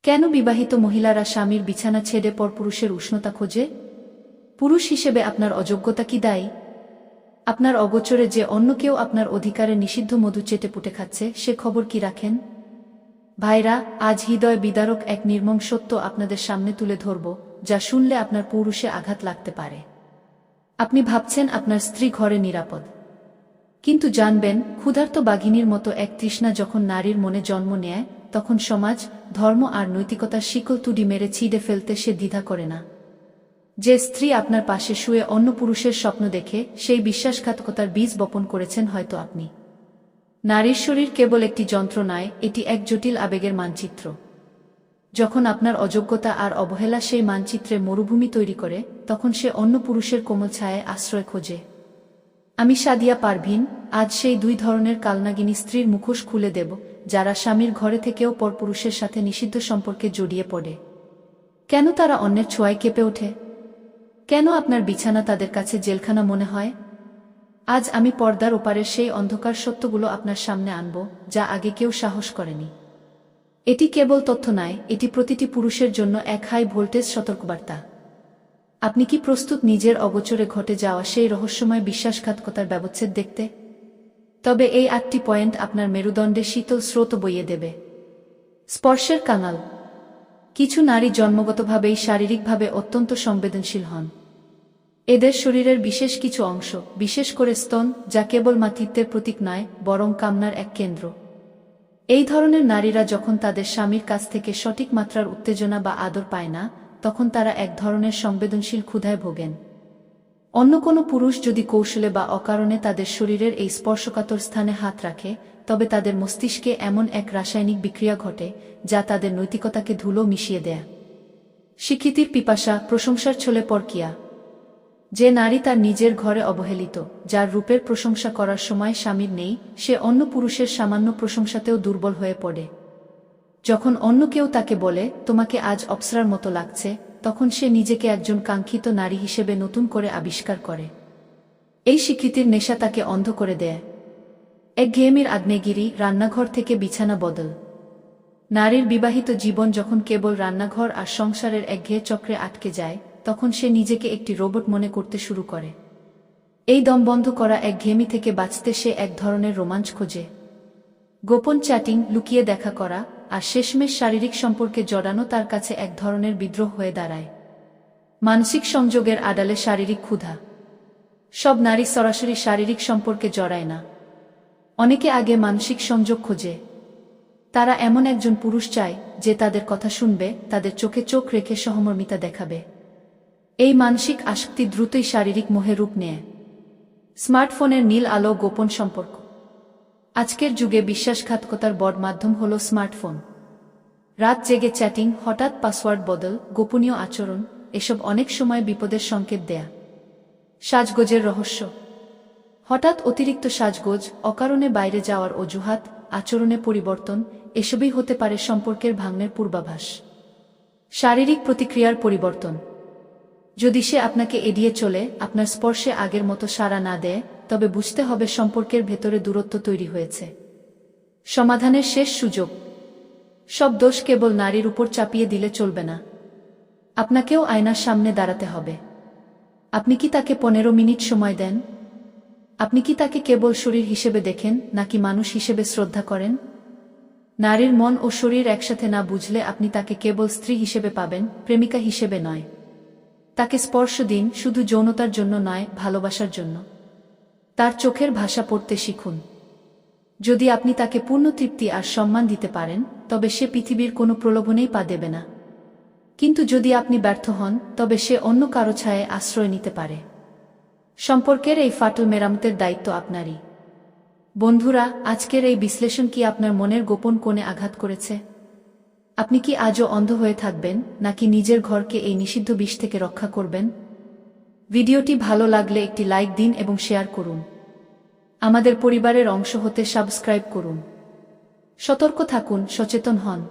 কেন বিবাহিত মহিলারা স্বামীর বিছানা ছেড়ে পরপুরুষের উষ্ণতা খোঁজে? পুরুষ হিসেবে আপনার অযোগ্যতা কি দায়ী? আপনার অগোচরে যে অন্য কেউ আপনার অধিকারে নিষিদ্ধ মধু চেটে পুটে খাচ্ছে, সে খবর কি রাখেন? ভাইরা, আজ হৃদয় বিদারক এক নির্মম সত্য আপনাদের সামনে তুলে ধরব, যা শুনলে আপনার পৌরুষে আঘাত লাগতে পারে। আপনি ভাবছেন আপনার স্ত্রী ঘরে নিরাপদ, কিন্তু জানবেন, ক্ষুধার্ত বাঘিনীর মতো এক তৃষ্ণা যখন নারীর মনে জন্ম নেয়, তখন সমাজ, ধর্ম আর নৈতিকতার শিকল তুড়ি মেরে ছিঁড়ে ফেলতে সে দ্বিধা করে না। যে স্ত্রী আপনার পাশে শুয়ে অন্য পুরুষের স্বপ্ন দেখে, সেই বিশ্বাসঘাতকতার বীজ বপন করেছেন হয়তো আপনি। নারীর শরীর কেবল একটি যন্ত্র নয়, এটি এক জটিল আবেগের মানচিত্র। যখন আপনার অযোগ্যতা আর অবহেলা সেই মানচিত্রে মরুভূমি তৈরি করে, তখন সে অন্য পুরুষের কোমল ছায়ায় আশ্রয় খোঁজে। আমি সাদিয়া পারভিন আজ সেই দুই ধরনের কালনাগিনী স্ত্রীর মুখোশ খুলে দেব, যারা স্বামীর ঘরে থেকেও পরপুরুষের সাথে নিষিদ্ধ সম্পর্কে জড়িয়ে পড়ে। কেন তারা অন্যের ছোঁয়ায় কেঁপে ওঠে? কেন আপনার বিছানা তাদের কাছে জেলখানা মনে হয়? আজ আমি পর্দার ওপারের সেই অন্ধকার সত্যগুলো আপনার সামনে আনব, যা আগে কেউ সাহস করেনি। এটি কেবল তথ্য নয়, এটি প্রতিটি পুরুষের জন্য এক হাই ভোল্টেজ সতর্কবার্তা। আপনি কি প্রস্তুত নিজের অগোচরে ঘটে যাওয়া সেই রহস্যময় বিশ্বাসঘাতকতার ব্যবচ্ছেদ দেখতে? তবে এই 8টি পয়েন্ট আপনার মেরুদণ্ডে শীতল স্রোত বইয়ে দেবে। স্পর্শের কাঙাল। কিছু নারী জন্মগতভাবেই শারীরিকভাবে অত্যন্ত সংবেদনশীল হন। এদের শরীরের বিশেষ কিছু অংশ, বিশেষ করে স্তন, যা কেবল মাতৃত্বের প্রতীক নয়, বরং কামনার এক কেন্দ্র। এই ধরনের নারীরা যখন তাদের স্বামীর কাছ থেকে সঠিক মাত্রার উত্তেজনা বা আদর পায় না, তখন তারা এক ধরনের সংবেদনশীল ক্ষুধায় ভোগেন। অন্য কোনো পুরুষ যদি কৌশলে বা অকারণে তাদের শরীরের এই স্পর্শকাতর স্থানে হাত রাখে, তবে তাদের মস্তিষ্কে এমন এক রাসায়নিক বিক্রিয়া ঘটে, যা তাদের নৈতিকতাকে ধুলো মিশিয়ে দেয়। স্বীকৃতির পিপাসা, প্রশংসার ছলে পরকিয়া। যে নারী তার নিজের ঘরে অবহেলিত, যার রূপের প্রশংসা করার সময় স্বামীর নেই, সে অন্য পুরুষের সামান্য প্রশংসাতেও দুর্বল হয়ে পড়ে। যখন অন্য কেউ তাকে বলে, তোমাকে আজ অপ্সরার মতো লাগছে, তখন সে নিজেকে একজন কাঙ্ক্ষিত নারী হিসেবে নতুন করে আবিষ্কার করে। এই স্বীকৃতির নেশা তাকে অন্ধ করে দেয়। একঘেয়েমির আগ্নেয়গিরি, রান্নাঘর থেকে বিছানা বদল। নারীর বিবাহিত জীবন যখন কেবল রান্নাঘর আর সংসারের একঘেয়ে চক্রে আটকে যায়, তখন সে নিজেকে একটি রোবট মনে করতে শুরু করে। এই দমবন্ধ করা একঘেয়েমি থেকে বাঁচতে সে এক ধরনের রোমাঞ্চ খোঁজে। গোপন চ্যাটিং, লুকিয়ে দেখা করা, আর শেষমেশ শারীরিক সম্পর্কে জড়ানো তার কাছে এক ধরনের বিদ্রোহ হয়ে দাঁড়ায়। মানসিক সংযোগের আড়ালে শারীরিক ক্ষুধা। সব নারী সরাসরি শারীরিক সম্পর্কে জড়ায় না। অনেকে আগে মানসিক সংযোগ খোঁজে। তারা এমন একজন পুরুষ চায়, যে তাদের কথা শুনবে, তাদের চোখে চোখ রেখে সহমর্মিতা দেখাবে। এই মানসিক আসক্তি দ্রুতই শারীরিক মোহে রূপ নেয়। স্মার্টফোনের নীল আলো, গোপন সম্পর্ক। আজকের যুগে বিশ্বাসঘাতকতার বড় মাধ্যম হল স্মার্টফোন। রাত জেগে চ্যাটিং, হঠাৎ পাসওয়ার্ড বদল, গোপনীয় আচরণ, এসব অনেক সময় বিপদের সংকেত দেয়া। সাজগোজের রহস্য। হঠাৎ অতিরিক্ত সাজগোজ, অকারণে বাইরে যাওয়ার অজুহাত, আচরণে পরিবর্তন, এসবই হতে পারে সম্পর্কের ভাঙনের পূর্বাভাস। শারীরিক প্রতিক্রিয়ার পরিবর্তন। যদি সে আপনাকে এড়িয়ে চলে, আপনার স্পর্শে আগের মতো সাড়া না দেয়, তবে বুঝতে হবে সম্পর্কের ভেতরে দূরত্ব তৈরি হয়েছে। সমাধানের শেষ সুযোগ। সব দোষ কেবল নারীর উপর চাপিয়ে দিলে চলবে না। আপনাকেও আয়নার সামনে দাঁড়াতে হবে। আপনি কি তাকে 15 মিনিট সময় দেন? আপনি কি তাকে কেবল শরীর হিসেবে দেখেন, নাকি মানুষ হিসেবে শ্রদ্ধা করেন? নারীর মন ও শরীর একসাথে না বুঝলে আপনি তাকে কেবল স্ত্রী হিসেবে পাবেন, প্রেমিকা হিসেবে নয়। তাকে স্পর্শ দিন, শুধু যৌনতার জন্য নয়, ভালোবাসার জন্য। তার চোখের ভাষা পড়তে শিখুন। যদি আপনি তাকে পূর্ণ তৃপ্তি আর সম্মান দিতে পারেন, তবে সে পৃথিবীর কোনো প্রলোভনেই পা দেবে না। কিন্তু যদি আপনি ব্যর্থ হন, তবে সে অন্য কারো ছায়ায় আশ্রয় নিতে পারে। সম্পর্কের এই ফাটল মেরামতের দায়িত্ব আপনারই। বন্ধুরা, আজকের এই বিশ্লেষণ কি আপনার মনের গোপন কোণে আঘাত করেছে? আপনি কি আজও অন্ধ হয়ে থাকবেন, নাকি নিজের ঘরকে এই নিষিদ্ধ বিষ থেকে রক্ষা করবেন? ভিডিওটি ভালো লাগলে একটি লাইক দিন এবং শেয়ার করুন। আমাদের পরিবারের অংশ হতে সাবস্ক্রাইব করুন। সতর্ক থাকুন, সচেতন হন।